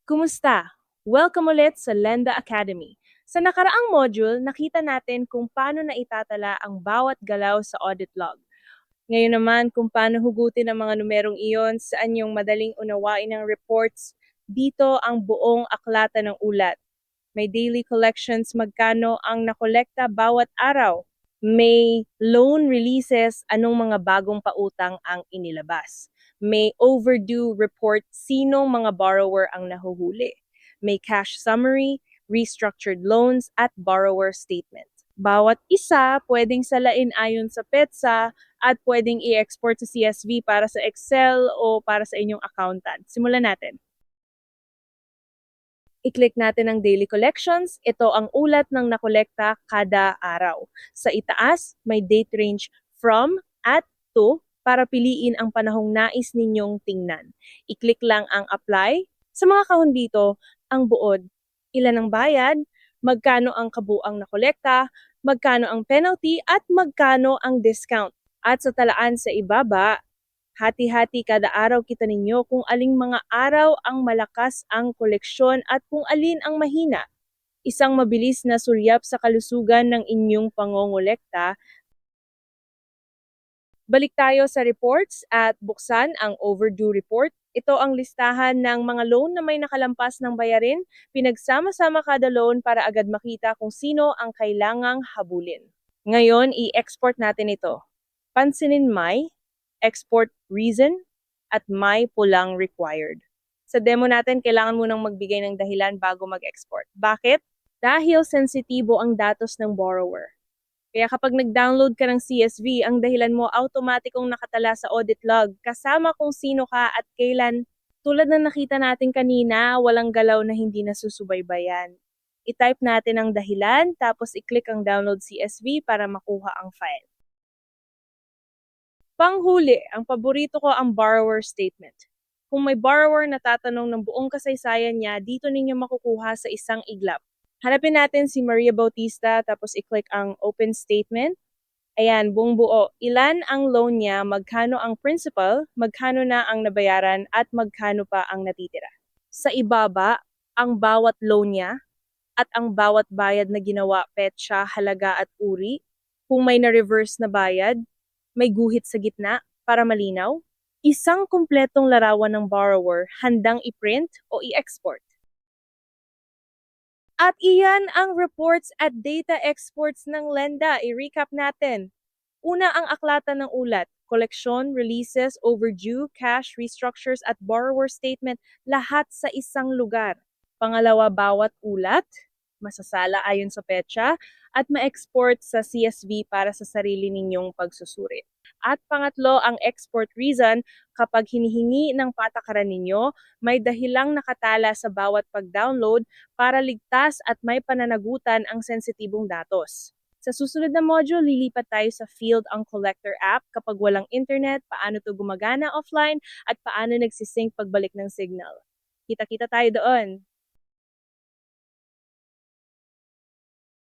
Kumusta? Welcome ulit sa Lenda Academy. Sa nakaraang module, nakita natin kung paano naitatala ang bawat galaw sa audit log. Ngayon naman, kung paano hugutin ang mga numerong iyon, saan yung madaling unawain ng reports, dito ang buong aklatan ng ulat. May daily collections, magkano ang nakolekta bawat araw. May loan releases, anong mga bagong pautang ang inilabas. May overdue report, sinong mga borrower ang nahuhuli. May cash summary, restructured loans, at borrower statement. Bawat isa pwedeng salain ayon sa PETSA at pwedeng i-export sa CSV para sa Excel o para sa inyong accountant. Simulan natin. I-click natin ang daily collections. Ito ang ulat ng nakolekta kada araw. Sa itaas, may date range from at to para piliin ang panahong nais ninyong tingnan. I-click lang ang apply. Sa mga kahon dito, ang buod, ilan ang bayad, magkano ang kabuang nakolekta, magkano ang penalty at magkano ang discount. At sa talaan sa ibaba, hati-hati kada araw kita ninyo kung aling mga araw ang malakas ang koleksyon at kung alin ang mahina. Isang mabilis na sulyap sa kalusugan ng inyong pangongolekta. Balik tayo sa reports at buksan ang overdue report. Ito ang listahan ng mga loan na may nakalampas ng bayarin. Pinagsama-sama kada loan para agad makita kung sino ang kailangang habulin. Ngayon, i-export natin ito. Pansinin may export reason, at may pulang required. Sa demo natin, kailangan munang magbigay ng dahilan bago mag-export. Bakit? Dahil sensitibo ang datos ng borrower. Kaya kapag nag-download ka ng CSV, ang dahilan mo automatikong nakatala sa audit log, kasama kung sino ka at kailan. Tulad ng nakita natin kanina, walang galaw na hindi nasusubaybayan. I-type natin ang dahilan, tapos i-click ang download CSV para makuha ang file. Panghuli, ang paborito ko ang borrower statement. Kung may borrower na tatanong ng buong kasaysayan niya, dito ninyo makukuha sa isang iglap. Hanapin natin si Maria Bautista, tapos i-click ang open statement. Ayan, buong buo. Ilan ang loan niya, magkano ang principal, magkano na ang nabayaran, at magkano pa ang natitira. Sa ibaba, ang bawat loan niya, at ang bawat bayad na ginawa, petsa, halaga at uri. Kung may na-reverse na bayad, may guhit sa gitna para malinaw. Isang kumpletong larawan ng borrower handang i-print o i-export. At iyan ang reports at data exports ng Lenda. I-recap natin. Una ang aklatan ng ulat, koleksyon, releases, overdue, cash, restructures at borrower statement, lahat sa isang lugar. Pangalawa, bawat ulat, masasala ayon sa petsa, at ma-export sa CSV para sa sarili ninyong pagsusuri. At pangatlo, ang export reason, kapag hinihingi ng patakaran ninyo, may dahilang nakatala sa bawat pag-download para ligtas at may pananagutan ang sensitibong datos. Sa susunod na module, lilipat tayo sa Field on Collector app kapag walang internet, paano to gumagana offline, at paano nagsisync pagbalik ng signal. Kita-kita tayo doon!